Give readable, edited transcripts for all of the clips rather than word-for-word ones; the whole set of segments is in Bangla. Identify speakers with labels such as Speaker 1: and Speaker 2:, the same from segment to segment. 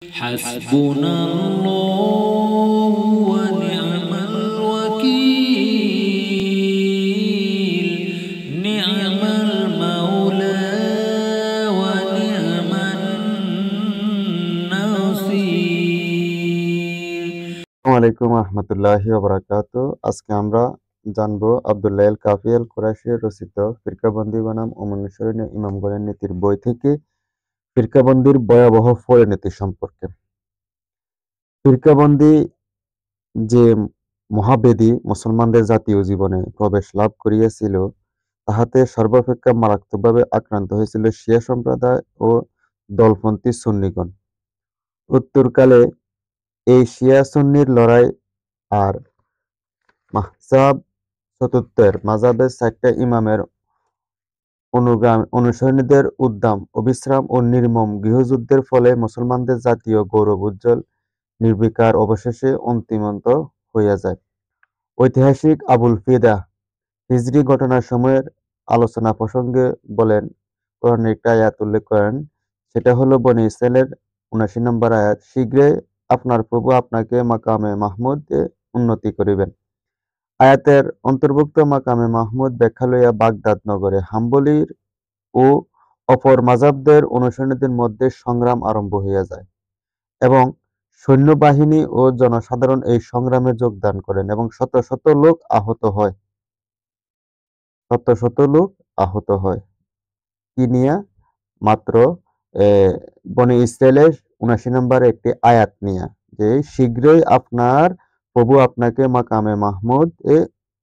Speaker 1: حسبنا الله ونعم الوكيل نعم المولى ونعم النصير।
Speaker 2: আসসালামু আলাইকুম রহমতুল্লাহি ওয়া আজকে আমরা জানবো আব্দুল্লাহ আল কাফি আল কুরাইশি রচিত ফিরকাবন্দি বনাম অনুসরণীয় ইমামগণের নীতির বই থেকে ফিরকাবন্দির ভয়াবহ পরিণতি সম্পর্কে। ফিরকাবন্দি যে মহাবেদী মুসলমানদের জাতীয় জীবনে প্রবেশ লাভ করিয়াছিল, তাহাতে সর্বাপেক্ষা মারাত্মকভাবে আক্রান্ত হয়েছিল শিয়া সম্প্রদায় ও দলপন্থী সুন্নিগণ। উত্তরকালে এই শিয়া সুন্নির লড়াই আর মাহজাব চতুর্থের মাযহাবের ৪টা ইমামের অনুসারীদের উদ্দাম অবিশ্রাম ও নির্মম গৃহযুদ্ধের ফলে মুসলমানদের জাতীয় গৌরব উজ্জ্বল নির্বিকার অবশেষে অন্তিমন্ত হইয়া যায়। ঐতিহাসিক আবুল ফিদা হিজরি ঘটনার সময়ের আলোচনা প্রসঙ্গে বলেন, কোরআনের একটা আয়াত উল্লেখ করেন, সেটা হলো বনী ইসরাইলের ৭৯ নম্বর আয়াত, শীঘ্রই আপনার প্রভু আপনাকে মাকামে মাহমুদে উন্নতি করিবেন। আয়াতের অন্তর্ভুক্ত মাকামে মাহমুদ ব্যাখ্যা লইয়া বাগদাদ নগরে হাম্বলীর ও অপর মাযহাবদের অনুসারীদের মধ্যে সংগ্রাম আরম্ভ হইয়া যায় এবং সৈন্যবাহিনী ও জনসাধারণ এই সংগ্রামে যোগদান করেন এবং শত শত লোক আহত হয়। কি নিয়া? মাত্র বনী ইসরাইলের ৭৯ নম্বর একটি আয়াত নিয়া, যে শীঘ্রই আপনার প্রভু আপনাকে মাকামে মাহমুদ এ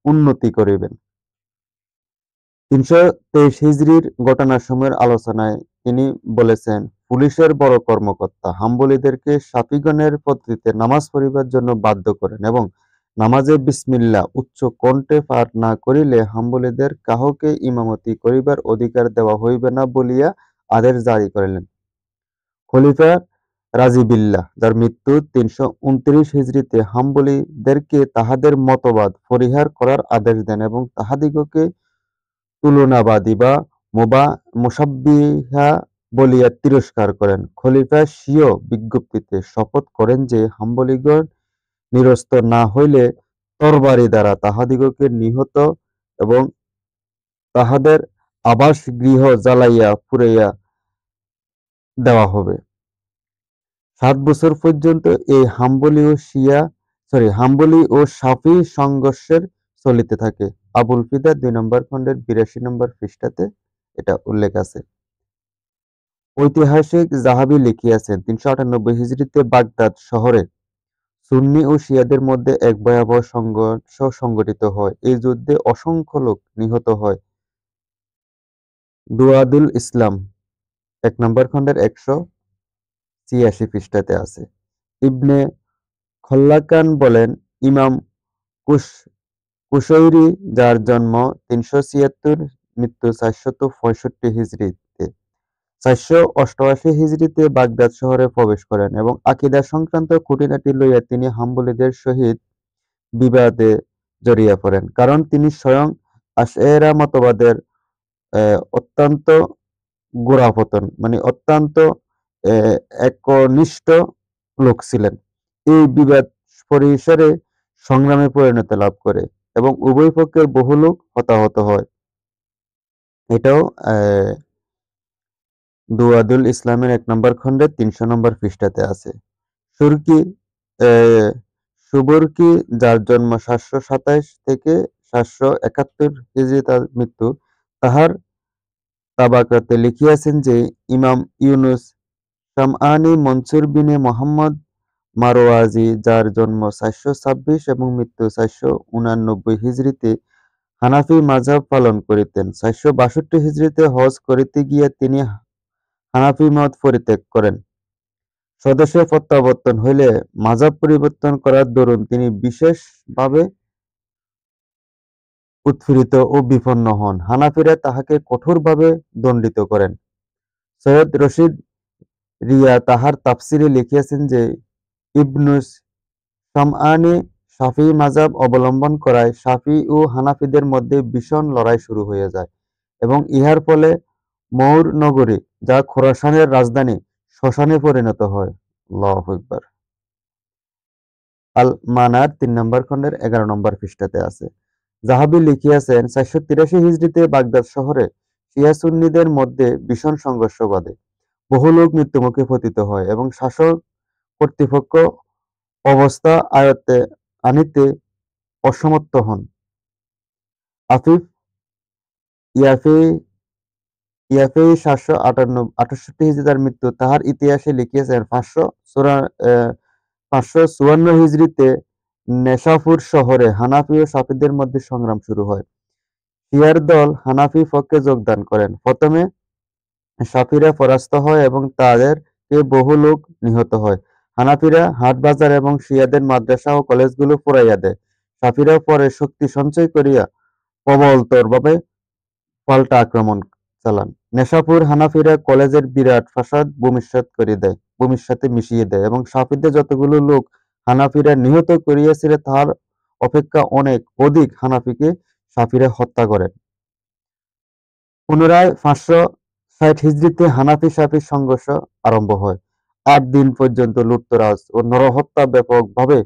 Speaker 2: উন্নতি করিবেন। ৩২৩ হিজরির ঘটনার সময়ের আলোচনায় তিনি বলেছেন, পুলিশের বড় কর্মকর্তা হাম্বলীদেরকে শাফিগণের পদ্ধতিতে নামাজ পড়িবার জন্য বাধ্য করেন এবং নামাজে বিসমিল্লাহ উচ্চ কণ্ঠে পাঠ না করিলে হাম্বলীদের কাহকে ইমামতি করিবার অধিকার দেওয়া হইবে না বলিয়া আদেশ জারি করিলেন। খলিফা রাজিবিল্লাহ, যার মৃত্যু ৩২৯ হিজরিতে, হাম্বলীদেরকে তাহাদের মতবাদ পরিহার করার আদেশ দেন এবং তাহাদিগকে তুলনাবাদী বা মুসাব্বিহা বলিয়া তিরস্কার করেন। খলিফা স্বীয় বিজ্ঞপ্তিতে শপথ করেন যে হাম্বলীগণ নিরস্ত না হইলে তরবারি দ্বারা তাহাদিগকে নিহত এবং তাহাদের আবাসগৃহ জ্বালাইয়া পুড়াইয়া দেওয়া হবে। ৭ বছর পর্যন্ত এই হাম্বলী ও শাফি সংঘর্ষের চলিতে থাকে। আবুল ফিদা ২ নম্বর খণ্ডের ৮২ নম্বর পৃষ্ঠাতে এটা উল্লেখ আছে। ঐতিহাসিক যাহাবী লিখিয়াছেন, ৩৯৮ হিজরিতে বাগদাদ শহরে সুন্নি ও শিয়াদের মধ্যে এক ভয়াবহ সংঘর্ষ সংঘটিত হয়। এই যুদ্ধে অসংখ্য লোক নিহত হয়। দুয়াদুল ইসলাম ১ নম্বর খণ্ডের ১৮৬ পৃষ্ঠাতে আছে। ইবনে খল্লাকান বলেন, ইমাম কুশৈরি, যার জন্ম ৩৭৬, মৃত্যু ৪৬৫ হিজরিতে, ৪৮৮ হিজরিতে বাগদাদ শহরে প্রবেশ করেন এবং আকীদা সংক্রান্ত খুঁটিনাটি লইয়া তিনি হাম্বলীদের সহিত বিবাদে জড়িয়া পড়েন, কারণ তিনি স্বয়ং আশআরি মতবাদের অত্যন্ত গোড়াপত্তন অত্যন্ত একনিষ্ঠ লোক ছিলেন। এই বিবাদ পরিসরে সংগ্রামে পরিণতি লাভ করে এবং উভয় পক্ষের বহু লোক হতাহত হয়। এটাও দুয়াদুল ইসলামের ১ নম্বর খণ্ডের ৩০০ নম্বর পৃষ্ঠাতে আছে। সুবুরকি, যার জন্ম ৭২৭ থেকে ৭৭১ হিজরি, তার মৃত্যু, তাহার তাবাকাতে লিখিয়াছেন যে ইমাম ইউনুস শামআনী মনসুর বিনে মুহাম্মদ মারওয়াজি, যার জন্ম ৪২৬ এবং মৃত্যু ৪৮৯ হিজরিতে, হানাফি মাযহাব পালন করিতেন। ৪৬২ হিজরিতে হজ করিতে গিয়া তিনি হানাফি মত পরিত্যাগ করেন। স্বদেশে প্রত্যাবর্তন হইলে মাযহাব পরিবর্তন করার দরুন তিনি বিশেষভাবে উৎপীড়িত ও বিপন্ন হন। হানাফিরা তাহাকে কঠোরভাবে দণ্ডিত করেন। সৈয়দ রশিদ রিয়া তাহার তাফসীরে লিখিয়াছেন যে ইবনুস শামআনী শাফিঈ মাযহাব অবলম্বন করায় শাফিঈ ও হানাফিদের মধ্যে ভীষণ লড়াই শুরু হইয়া যায় এবং ইহার ফলে মৌর নগরী, যা খোরাসানের রাজধানী, শ্মশানে পরিণত হয়। আল্লাহু আকবার। আল মানার ৩ নম্বর খণ্ডের ১১ নম্বর পৃষ্ঠাতে আছে। যাহাবি লিখিয়াছেন ৪৮৩ হিজরিতে বাগদাদ শহরে শিয়া সুন্নিদের মধ্যে ভীষণ সংঘর্ষ বাধে। বহু লোক মৃত্যুমুখে পতিত হয় এবং শাসক কর্তৃপক্ষ অবস্থা আয়ত্তে আনিতে অসমর্থ হন। আফিফ ইয়াফেই ইয়াফেই ৭৬৮ হিজরি তার মৃত্যু। তাহার ইতিহাসে লিখিয়াছেন ৫৫৪ হিজরিতে নেশাপুর শহরে হানাফি ও শাফিদের মধ্যে সংগ্রাম শুরু হয়। শিয়ার দল হানাফি পক্ষে যোগদান করেন। প্রথমে শাফিরা পরাস্ত হয় এবং তাদেরকে বহু লোক নিহত হয়। হানাফিরা হাট-বাজার এবং শিয়াদের মাদ্রাসা ও কলেজগুলো পুড়াইয়া দেয়। শাফিরা পরে শক্তি সঞ্চয় করিয়া প্রবলতরভাবে পাল্টা আক্রমণ চালান। নেশাপুর হানাফিরা কলেজের বিরাট প্রাসাদ ভূমিসাতে মিশিয়ে দেয় এবং শাফিদের যতগুলো লোক হানাফিরা নিহত করিয়াছিল তাহার অপেক্ষা অনেক অধিক হানাফিকে শাফিরা হত্যা করেন। পুনরায় ৫৬০ হিজরিতে হানাফি-শাফি সংঘর্ষ আরম্ভ হয়। ৮ দিন পর্যন্ত লুটতরাজ ও নরহত্যা ব্যাপকভাবে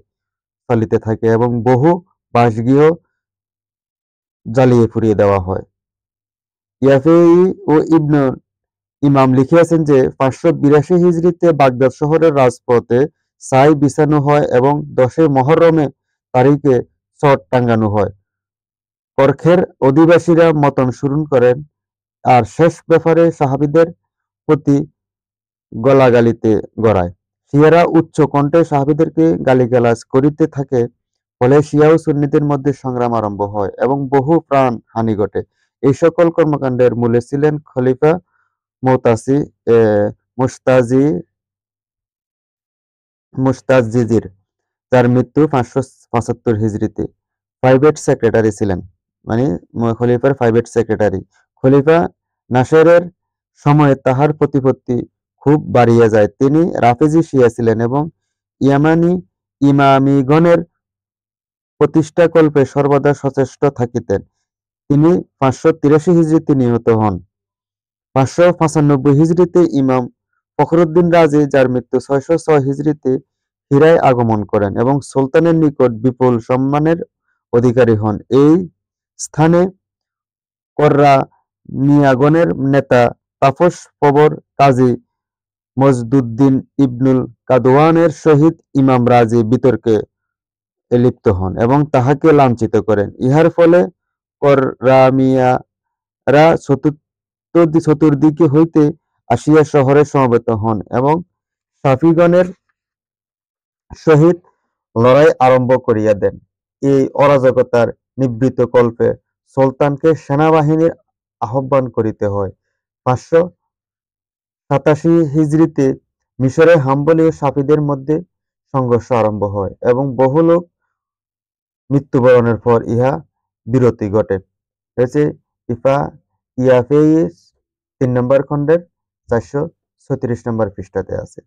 Speaker 2: চালিতে থাকে এবং বহু বাসগৃহ জ্বালিয়ে পুড়িয়ে দেওয়া হয়। ইয়াফেই ও ইবনুল ইমাম লিখিয়াছেন যে ৫৮২ হিজরিতে বাগদাদ শহরের রাজপথে ছাই বিছানো হয় এবং ১০ মুহররমে তারিখে চট টাঙ্গানো হয়। কর্খের অধিবাসীরা মতন শুরু করেন আর শেষ ব্যাপারে সাহাবীদের প্রতি গলাগালিতে গড়ায়। শিয়ারা উচ্চ কণ্ঠে সাহাবীদেরকে গালিগালাজ করিতে থাকে, ফলে শিয়া ও সুন্নিদের মধ্যে সংগ্রাম আরম্ভ হয় এবং বহু প্রাণ হানি ঘটে। এই সকল কর্মকাণ্ডের মূলে ছিলেন খলিফা মুস্তাজিজির, যার মৃত্যু ৫৭৫ হিজরিতে। প্রাইভেট সেক্রেটারি ছিলেন, মানে খলিফার প্রাইভেট সেক্রেটারি। খলিফা নাসেরের সময়ে তাহার প্রতিপত্তি খুব বাড়িয়া যায়। তিনি রাফেজি শিয়া ছিলেন এবং ইয়ামানি ইমামিগণের প্রতিষ্ঠাকল্পে সর্বদা সচেষ্ট থাকিতেন। তিনি ৫৮৩ হিজরিতে নিহত হন। ৫৯৫ হিজরিতে ইমাম ফখরুদ্দীন রাজি, যার মৃত্যু ৬০৬ হিজরিতে, হিরায় আগমন করেন এবং সুলতানের নিকট বিপুল সম্মানের অধিকারী হন। এই স্থানে কর্রামিয়াগণের নেতা তাপস-প্রবর কাজী মজদুদ্দিন ইবনুল কাদওয়ানের সহিত ইমাম রাজি বিতর্কে লিপ্ত হন এবং তাহাকে লাঞ্ছিত করেন। ইহার ফলে কর্রামিয়ারা চতুর্দিক হইতে আসিয়া শহরে সমবেত হন এবং শাফিগণের সহিত লড়াই আরম্ভ করিয়া দেন। এই অরাজকতার নিবৃত্ত কল্পে সুলতানকে সেনাবাহিনীর আহ্বান করিতে হয়। ৫৮৭ হিজরিতে মিশরে হাম্বলী ও শাফিদের মধ্যে সংঘর্ষ আরম্ভ হয় এবং বহু লোক মৃত্যুবরণের পর ইহা বিরতি ঘটে। হয়েছে ইয়াফেই ৩ নম্বর খণ্ডের ৪৩৬ নম্বর পৃষ্ঠাতে আছে।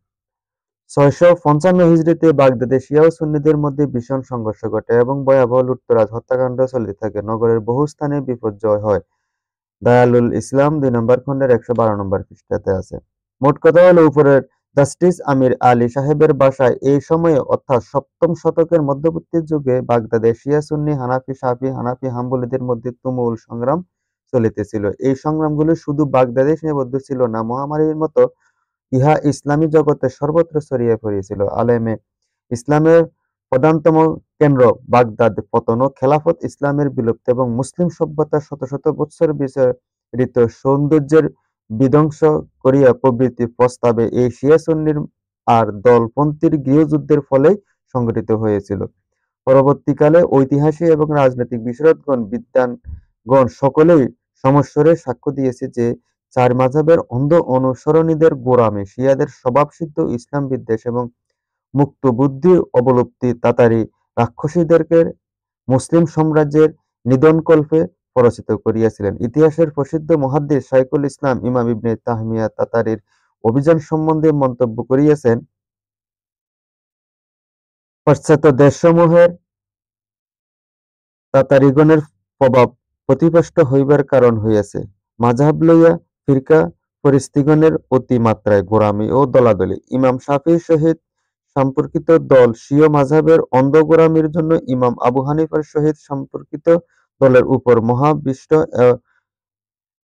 Speaker 2: ৬৫৫ হিজরিতে বাগদাদে শিয়া ও সুন্নিদের মধ্যে ভীষণ সংঘর্ষ ঘটে এবং ভয়াবহ লুটতরাজ হত্যাকাণ্ড চলিতে থাকে। নগরের বহু স্থানে বিপর্যয় হয়। দায়ালুল ইসলাম ২ নম্বর খণ্ডের ১১২ নম্বর পৃষ্ঠাতে আছে। মোট কথা হলো, উপরের জাস্টিস আমির আলী সাহেবের বাসায় এই সময়ে অর্থাৎ ৭ম শতকের মধ্যবর্তী যুগে বাগদাদে শিয়া সুন্নি, হানাফি শাফি, হানাফি হাম্বলীদের মধ্যে তুমুল সংগ্রাম চলিতেছিল। এই সংগ্রামগুলি শুধু বাগদাদে সীমাবদ্ধ ছিল না, মহামারীর মতো ইহা ইসলামী জগতে সর্বত্র ছড়িয়ে পড়িয়াছিল। আলেমে ইসলামের প্রধানতম কেন্দ্র বাগদাদ পতন ও খেলাফত ইসলামের বিলুপ্তি এবং মুসলিম সভ্যতার শত শত বৎসর বিস্তারিত সৌন্দর্যের বিধ্বংস করিয়া প্রভৃতি প্রস্তাবে এই শিয়া সুন্নির আর দলপন্থীর গৃহযুদ্ধের ফলেই সংঘটিত হয়েছিল। পরবর্তীকালে ঐতিহাসিক এবং রাজনৈতিক বিশারদগণ, বিদ্বানগণ সকলেই সমস্বরে সাক্ষ্য দিয়েছে যে, চার মাযহাবের অন্ধ অনুসরণীদের গোঁড়ামি, শিয়াদের স্বভাবসিদ্ধ ইসলাম বিদ্বেষ এবং মুক্ত বুদ্ধির অবলুপ্তি তাতারি রাক্ষসীদেরকে মুসলিম সাম্রাজ্যের নিধনকল্পে প্ররোচিত করিয়াছিলেন। ইতিহাসের প্রসিদ্ধ মুহাদ্দিস শাইখুল ইসলাম ইমাম ইবনে তাহমিয়া তাতারির অভিযান সম্বন্ধে মন্তব্য করিয়াছেন, পাশ্চাত্য দেশসমূহের তাতারিগণের প্রভাব প্রতিপষ্ট হইবার কারণ হইয়াছে মাযহাব লইয়া ফিরকা পরিস্থিতিগণের অতি মাত্রায় গোঁড়ামি ও দলাদলি। ইমাম শাফিঈর সহিত সম্পর্কিত দল শিয়া মাযহাবের অন্ধ গোঁড়ামির জন্য ইমাম আবু হানিফার সহিত সম্পর্কিত দলের উপর মহাবিষ্ট,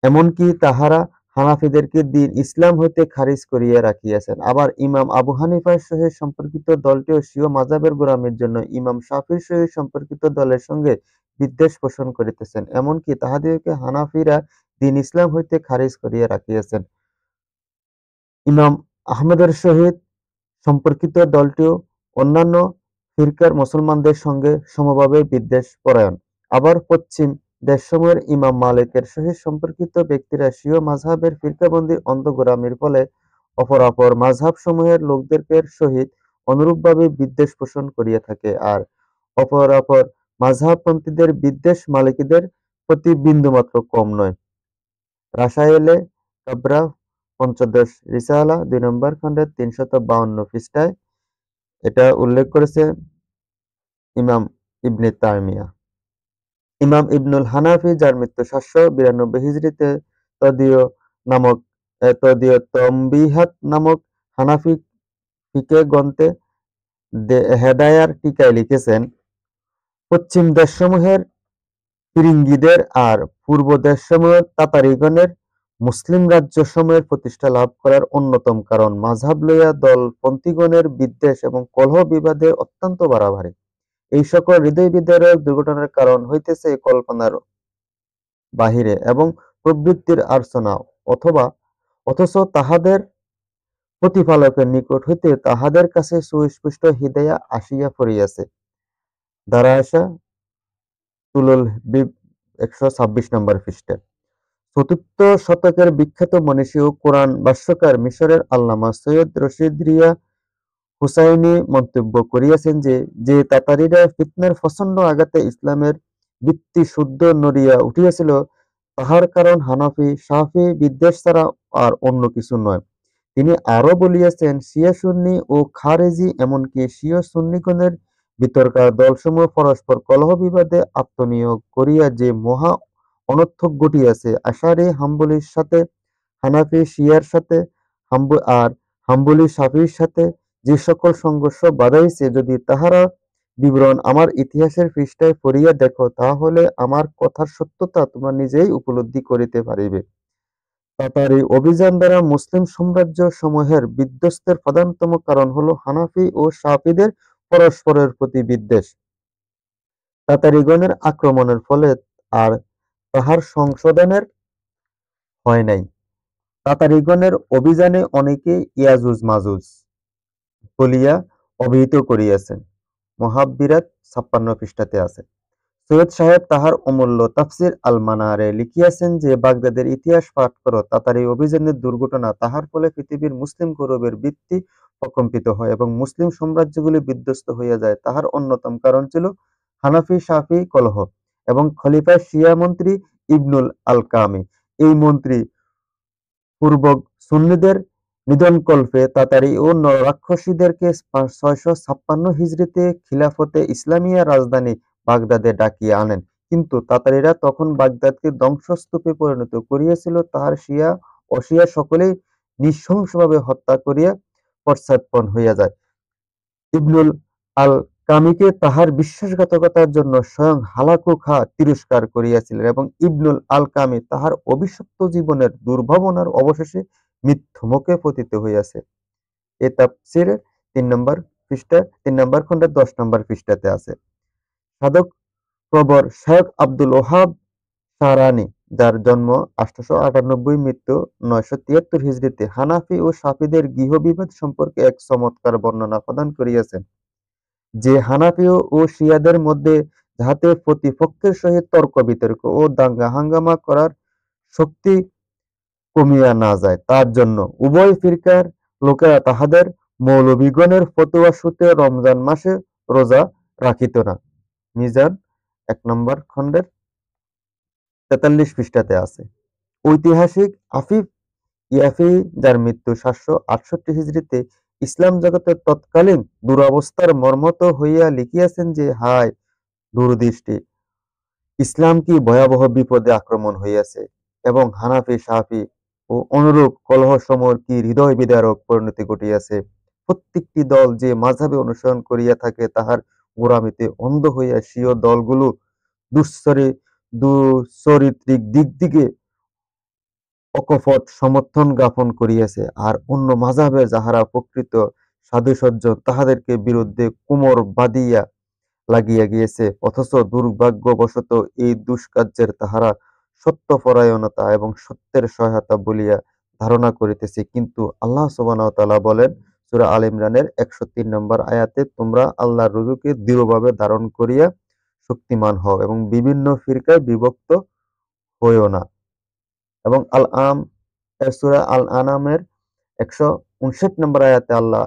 Speaker 2: এমনকি তাহারা হানাফিদেরকে দীন ইসলাম হইতে খারিজ করিয়া রাখিয়াছেন। আবার ইমাম আবু হানিফার সহিত সম্পর্কিত দলটিও স্বীয় মাযহাবের গোঁড়ামির জন্য ইমাম শাফির সহিত সম্পর্কিত দলের সঙ্গে বিদ্বেষ পোষণ করিতেছেন, এমনকি তাহাদিগকে হানাফিরা দীন ইসলাম হইতে খারিজ করিয়া রাখিয়াছেন। ইমাম আহমদের সহিত সম্পর্কিত দলটিও অন্যান্য ফিরকার মুসলমানদের সঙ্গে সমভাবে বিদ্বেষপরায়ণ। আবার পশ্চিম দেশসমূহের ইমাম মালিকের সহিত সম্পর্কিত ব্যক্তিরা স্বীয় মাযহাবের ফিরকাবন্দির অন্ধ গোঁড়ামির ফলে অপরাপর মাযহাবসমূহের লোকদের সহিত অনুরূপভাবে বিদ্বেষ পোষণ করিয়া থাকে, আর অপরাপর মাযহাবপন্থীদের বিদ্বেষ মালিকীদের প্রতি বিন্দুমাত্র কম নয়। রাসায়েলে কাবরা পঞ্চদশ রিসালা ২ নম্বর খণ্ডের ৩৫২ পৃষ্ঠায় এটা উল্লেখ করেছে ইমাম ইবনে তাইমিয়া। ইমাম ইবনুল হানাফি, যার মৃত্যু ৭৯২ হিজরীতে, তদীয় তমবিহাত নামক হানাফি ফিকে গ্রন্থে হেদায়ার টিকায় লিখেছেন, পশ্চিম দেশসমূহের ফিরিঙ্গিদের আর পূর্ব দেশসমূহের তাতারিগণের মুসলিম রাজ্যসমূহের প্রতিষ্ঠা লাভ করার অন্যতম কারণ মাযহাব লইয়া দলপন্থীগণের বিদ্বেষ এবং কলহ-বিবাদে অত্যন্ত বাড়াবাড়ি। এই সকল হৃদয়-বিদারক দুর্ঘটনার কারণ হইতেছে কল্পনার বাহিরে এবং প্রবৃত্তির আর্চনা, অথচ তাহাদের প্রতিপালকের নিকট হইতে তাহাদের কাছে সুস্পষ্ট হিদায়া আসিয়া পড়িয়াছে। দারায়সা তুলুল হিব্ব ১২৬ নম্বর পৃষ্ঠা। চতুর্থ শতকের বিখ্যাত মনীষী ও কোরআন ভাষ্যকার মিশরের আল্লামা সৈয়দ রশিদ রিয়া হুসাইনি মন্তব্য করিয়াছেন যে তাতারীরা ফিতনার প্রচণ্ড আঘাতে ইসলামের ভিত্তি শুদ্ধ নড়িয়া উঠিয়াছিল, তাহার কারণ হানাফি শাফি বিদ্বেষ ছাড়া আর অন্য কিছু নয়। তিনি আরও বলিয়াছেন, শিয়া সুন্নি ও খারেজি এমনকি স্বীয় সুন্নিগণের ভিতরকার দলসমূহ পরস্পর কলহ-বিবাদে আত্মনিয়োগ করিয়া যে মহা অনর্থক ঘটিয়াছে, আশারি হাম্বলীর সাথে, হানাফি শিয়ার সাথে আর হাম্বলী শাফির সাথে যে সকল সংঘর্ষ বাধাইছে, যদি তাহারা বিবরণ আমার ইতিহাসের পৃষ্ঠায় পড়িয়া দেখো, তাহলে আমার কথার সত্যতা তোমরা নিজেই উপলব্ধি করিতে পারিবে। তাতারী অভিযান দ্বারা মুসলিম সাম্রাজ্য সমূহের বিধ্বস্তের প্রধানতম কারণ হল হানাফি ও শাফিদের পরস্পরের প্রতি বিদ্বেষ। তাতারীগণের আক্রমণের ফলে আর তাহার সংশোধনের হয় নাই। তাতারীগণের অভিযানে অনেকে ইয়াজুজ মাজুজ বলিয়া অভিহিত করিয়াছেন। মুহাব্বিরাত ৫৬ পৃষ্ঠাতে আছে। সৈয়দ সাহেব তাহার অমূল্য তাফসির আল মানারে লিখিয়াছেন যে, বাগদাদের ইতিহাস পাঠ কর, তাতারী অভিযানের দুর্ঘটনা, তাহার ফলে পৃথিবীর মুসলিম গৌরবের ভিত্তি প্রকম্পিত হয় এবং মুসলিম সাম্রাজ্যগুলি বিধ্বস্ত হইয়া যায়। তাহার অন্যতম কারণ ছিল হানাফি শাফি কলহ এবং খলিফা শিয়া মন্ত্রী ইবনুল আল-কামি। এই মন্ত্রী পূর্বক সুন্নিদের নিধনকল্পে তাতারী ও রাক্ষসীদেরকে ৬৫৬ হিজরীতে খিলাফতে ইসলামিয়া রাজধানী বাগদাদে ডাকিয়া আনেন, কিন্তু তাতারীরা তখন বাগদাদকে ধ্বংসস্তূপে পরিণত করিয়াছিল। তাহার শিয়া অশিয়া সকলেই নৃশংসভাবে হত্যা করিয়া পশ্চাৎপন্ন হইয়া যায়। ইবনুল আল-কামিকে তাহার বিশ্বাসঘাতকতার জন্য স্বয়ং হালাকু খাঁ তিরস্কার করিয়াছিলেন এবং ইবনুল আল-কামি তাহার অভিশপ্ত জীবনের দুর্ভাবনার অবশেষে মৃত্যুমুখে পতিত হইয়াছে। এ তাফসীরের ৩ নম্বর খণ্ডের ১০ নম্বর পৃষ্ঠাতে আছে। সাধক প্রবর শায়খ আব্দুল ওহাব শাহরানী, যার জন্ম ৮৯৮, মৃত্যু ৯৭৩ হিজরীতে, হানাফি ও শাফিদের গৃহবিবাদ সম্পর্কে এক চমৎকার বর্ণনা প্রদান করিয়াছেন, যে হানাফি ও শিয়াদের মধ্যে যাহাতে প্রতিপক্ষের সহিত তর্ক বিতর্ক ও দাঙ্গা হাঙ্গামা করার শক্তি কমিয়া না যায়, তার জন্য উভয় ফিরকার লোকেরা তাহাদের মৌলবীগণের ফতোয়া সূত্রে রমজান মাসে রোজা রাখিত না। মিজান ১ নম্বর খণ্ডের ৪৩ পৃষ্ঠাতে আছে। ঐতিহাসিক আফিফ ইয়াফি, যার মৃত্যু ৭৬৮ হিজরীতে, ইসলাম জগতের তৎকালীন দুরবস্থার মর্মত হইয়া লিখিয়াছেন যে, হায় দূরদৃষ্টি! ইসলাম কি ভয়াবহ বিপদে আক্রমণ হইয়াছে এবং হানাফি শাফি ও অনুরূপ কলহসমূহের কি হৃদয় বিদারক পরিণতি ঘটিয়াছে। প্রত্যেকটি দল যে মাযহাবে অনুসরণ করিয়া থাকে তাহার গোঁড়ামিতে অন্ধ হইয়া স্বীয় দলগুলো দুশ্চরিত্রিক দিক দিকে অকপট সমর্থন জ্ঞাপন করিয়াছে, আর অন্য মাযহাবে যাহারা প্রকৃত সাধু-সজ্জন তাহাদেরকে বিরুদ্ধে কোমর বাঁধিয়া লাগিয়া গিয়েছে, অথচ দুর্ভাগ্যবশত এই দুষ্কার্যের তাহারা সত্যপরায়ণতা এবং সত্যের সহায়তা বলিয়া ধারণা করিতেছে। কিন্তু আল্লাহ সুবহানাহু ওয়া তাআলা বলেন সূরা আল ইমরানের ১০৩ নম্বর আয়াতে, তোমরা আল্লাহর রজুকে দৃঢ়ভাবে ধারণ করিয়া শক্তিমান হও এবং বিভিন্ন ফিরকায় বিভক্ত হইও না। এবং সূরা আল আনামের ১৫৯ নম্বর আয়াতে আল্লাহ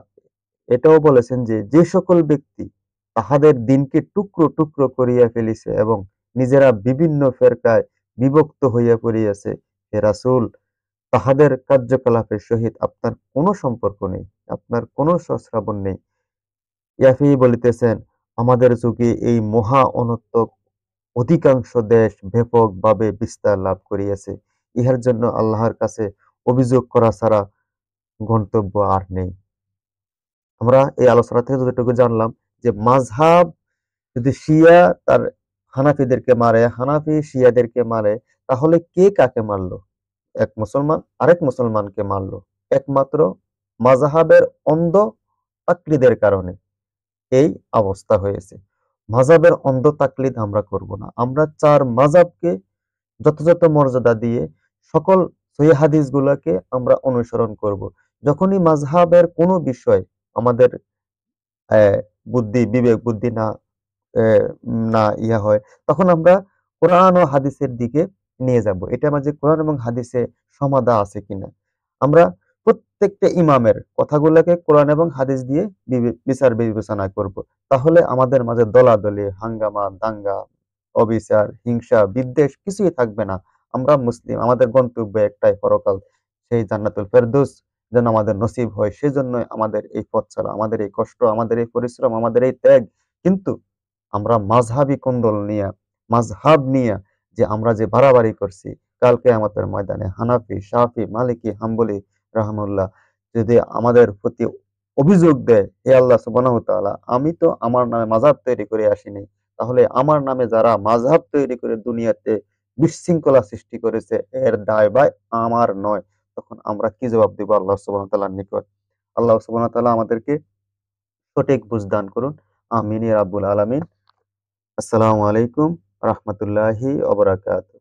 Speaker 2: এটাও বলেছেন যে, যে সকল ব্যক্তি তাহাদের দিনকে টুকরো টুকরো করিয়া ফেলিছে এবং নিজেরা বিভিন্ন ফেরকায় বিভক্ত হইয়া পড়িয়াছে, হে রাসূল, তাহাদের কার্যকলাপের সহিত আপনার কোনো সম্পর্ক নেই, আপনার কোনো সংস্রবণ নেই। ইয়াফি বলিতেছেন, আমাদের যুগে এই মহা অনর্থক অধিকাংশ দেশ ব্যাপকভাবে বিস্তার লাভ করিয়াছে। ইহার জন্য আল্লাহর কাছে অভিযোগ করা ছাড়া গন্তব্য আর নেই। আমরা এই আলোচনা থেকে যতটুকু জানলাম যে মাযহাব যদি শিয়া তার হানাফিদেরকে মারে, হানাফি শিয়াদেরকে মারে, তাহলে কে কাকে মারলো? এক মুসলমান আরেক মুসলমানকে মারলো একমাত্র মাযহাবের অন্ধ তাকলিদের কারণে এই অবস্থা হয়েছে। মাযহাবের অন্ধ তাকলিদ আমরা করব না। আমরা চার মাযহাবকে যথাযথ মর্যাদা দিয়ে সকল সহিহ হাদিস গুলাকে আমরা অনুসরণ করব। যখনই মাযহাবের কোনো বিষয় আমাদের বুদ্ধি বিবেক বুদ্ধি না ইয়া হয়, তখন আমরা কোরআন ও হাদিসের দিকে নিয়ে যাব। এটা আমাদের কোরআন এবং হাদিসে সমাদা আছে কিনা। আমরা প্রত্যেকটা ইমামের কথাগুলোকে কোরআন এবং হাদিস দিয়ে বিচার বিবেচনা করব। তাহলে আমাদের মাঝে দলাদলি, হাঙ্গামা, দাঙ্গা, অবিচার, হিংসা, বিদ্বেষ কিছুই থাকবে না। আমরা মুসলিম, আমাদের গন্তব্য একটাই, পরকাল, সেই জান্নাতুল ফেরদৌস যেন আমাদের নসিব হয়। সেজন্যই আমাদের এই পথ চলা, আমাদের এই কষ্ট, আমাদের এই পরিশ্রম, আমাদের এই ত্যাগ। কিন্তু আমরা মাযহাবী কোন্দল নিয়া, মাযহাব নিয়া যে আমরা যে বাড়াবাড়ি করছি, কাল কিয়ামতের ময়দানে হানাফি, শাফি, মালিকি, হাম্বলি রাহমাহুল্লাহ যদি আমাদের প্রতি অভিযোগ দেয়, হে আল্লাহ সুবহানাহু ওয়া তাআলা, আমি তো আমার নামে মাযহাব তৈরি করে আসিনি, তাহলে আমার নামে যারা মাযহাব তৈরি করে দুনিয়াতে বিশৃঙ্খলা সৃষ্টি করেছে, এর দায়ভার আমার নয়। তখন আমরা কি জবাব দিব আল্লাহ সুবহানাহু ওয়া তাআলার নিকট? আল্লাহ সুবহানাহু ওয়া তাআলা আমাদেরকে সঠিক বুঝ দান করুন। আমিন ইয়া রাব্বুল আলামিন। আসসালামু আলাইকুম রাহমাতুল্লাহি ওয়া বারাকাতুহু।